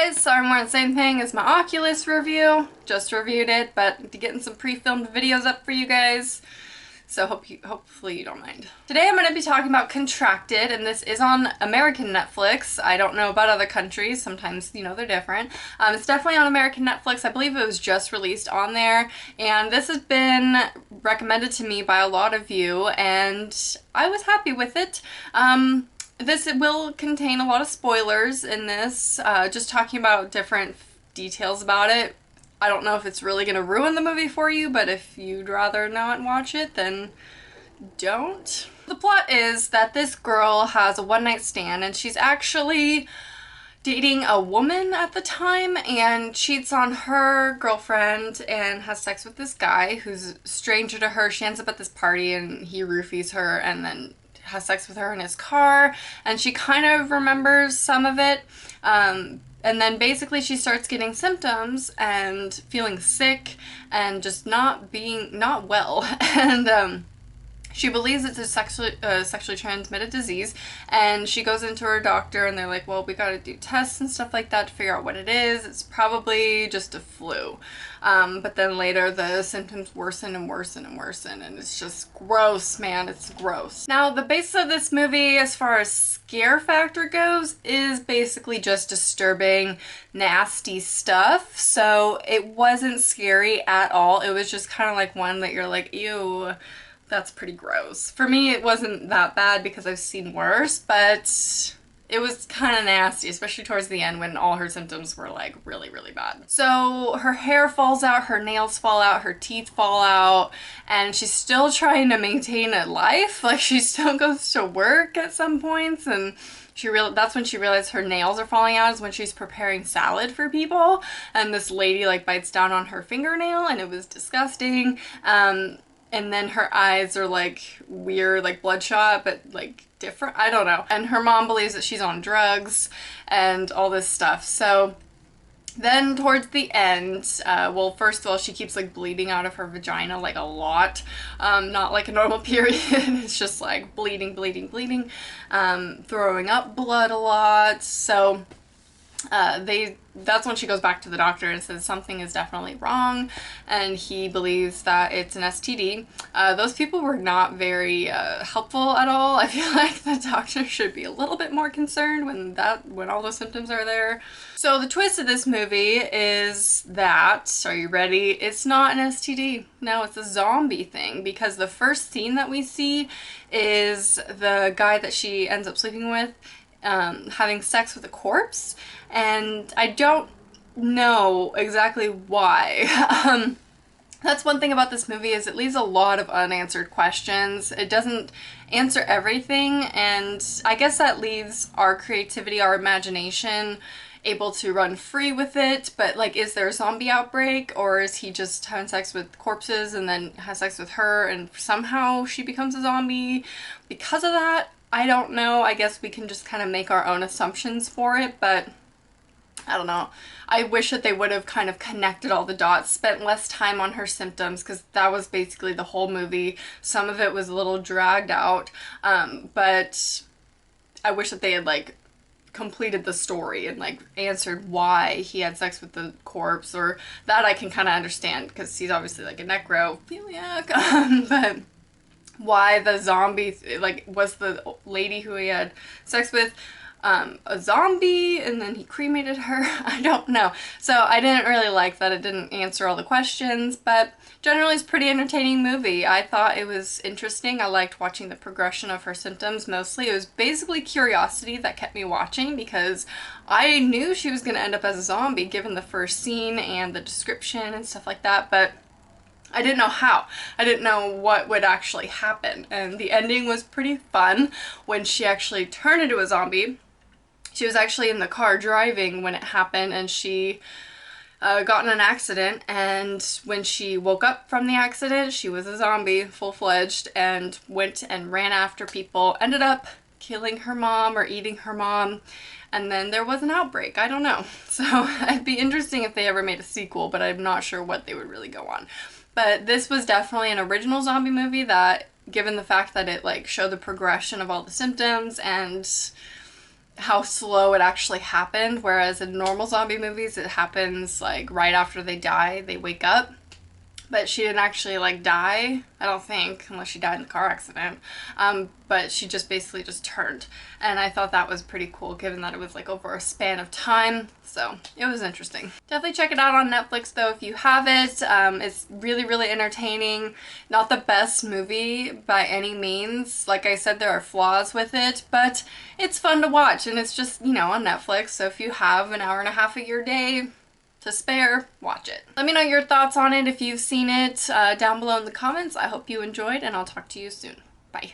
guys, so I'm wearing the same thing as my Oculus review. Just reviewed it, but getting some pre-filmed videos up for you guys. So hopefully you don't mind. Today I'm going to be talking about Contracted, and this is on American Netflix. I don't know about other countries. Sometimes, you know, they're different. It's definitely on American Netflix. I believe it was just released on there, and this has been recommended to me by a lot of you, and I was happy with it. This will contain a lot of spoilers in this, just talking about different details about it. I don't know if it's really going to ruin the movie for you, but if you'd rather not watch it, then don't. The plot is that this girl has a one-night stand, and she's actually dating a woman at the time and cheats on her girlfriend and has sex with this guy who's a stranger to her. She ends up at this party and he roofies her and then has sex with her in his car, and she kind of remembers some of it. And then basically she starts getting symptoms and feeling sick and just not well. And she believes it's a sexually transmitted disease, and she goes into her doctor and they're like, well, we gotta do tests and stuff like that to figure out what it is. It's probably just a flu. But then later the symptoms worsen and worsen and worsen, and it's just gross, man. It's gross. Now, the basis of this movie as far as scare factor goes is basically just disturbing, nasty stuff. So it wasn't scary at all. It was just kind of like one that you're like, ew, that's pretty gross. For me, it wasn't that bad because I've seen worse, but it was kind of nasty, especially towards the end when all her symptoms were like really, really bad. So her hair falls out, her nails fall out, her teeth fall out, and she's still trying to maintain a life. Like, she still goes to work at some points, and that's when she realized her nails are falling out, is when she's preparing salad for people, and this lady like bites down on her fingernail, and it was disgusting. And then her eyes are like weird, like bloodshot, but like different. I don't know. And her mom believes that she's on drugs and all this stuff. So then towards the end, well, first of all, she keeps like bleeding out of her vagina like a lot. Not like a normal period. It's just like bleeding, bleeding, bleeding. Throwing up blood a lot. So that's when she goes back to the doctor and says something is definitely wrong, and he believes that it's an STD. Those people were not very helpful at all. I feel like the doctor should be a little bit more concerned when all those symptoms are there. So the twist of this movie is that, are you ready? It's not an STD. No, it's a zombie thing, because the first scene that we see is the guy that she ends up sleeping with having sex with a corpse, and I don't know exactly why. That's one thing about this movie, is it leaves a lot of unanswered questions. It doesn't answer everything, and I guess that leaves our creativity, our imagination, able to run free with it. But like, is there a zombie outbreak, or is he just having sex with corpses and then has sex with her and somehow she becomes a zombie because of that? I don't know. I guess we can just kind of make our own assumptions for it, but I don't know. I wish that they would have kind of connected all the dots, spent less time on her symptoms, because that was basically the whole movie. Some of it was a little dragged out, but I wish that they had like completed the story and like answered why he had sex with the corpse, or that I can kind of understand because he's obviously like a necrophiliac, but why the zombie, like, was the lady who he had sex with a zombie and then he cremated her? I don't know. So I didn't really like that. It didn't answer all the questions, but generally it's a pretty entertaining movie. I thought it was interesting. I liked watching the progression of her symptoms mostly. It was basically curiosity that kept me watching, because I knew she was going to end up as a zombie given the first scene and the description and stuff like that, but I didn't know how. I didn't know what would actually happen, and the ending was pretty fun when she actually turned into a zombie. She was actually in the car driving when it happened, and she got in an accident, and when she woke up from the accident, she was a zombie, full-fledged, and went and ran after people, ended up killing her mom or eating her mom, and then there was an outbreak. I don't know. So it'd be interesting if they ever made a sequel, but I'm not sure what they would really go on. But this was definitely an original zombie movie that, given the fact that it like showed the progression of all the symptoms and how slow it actually happened, whereas in normal zombie movies it happens like right after they die, they wake up. But she didn't actually like die, I don't think, unless she died in the car accident. But she just basically just turned. And I thought that was pretty cool given that it was like over a span of time. So it was interesting. Definitely check it out on Netflix though if you have it. It's really, really entertaining. Not the best movie by any means. Like I said, there are flaws with it, but it's fun to watch and it's just, you know, on Netflix. So if you have an hour and a half of your day to spare, watch it. Let me know your thoughts on it if you've seen it down below in the comments. I hope you enjoyed and I'll talk to you soon. Bye.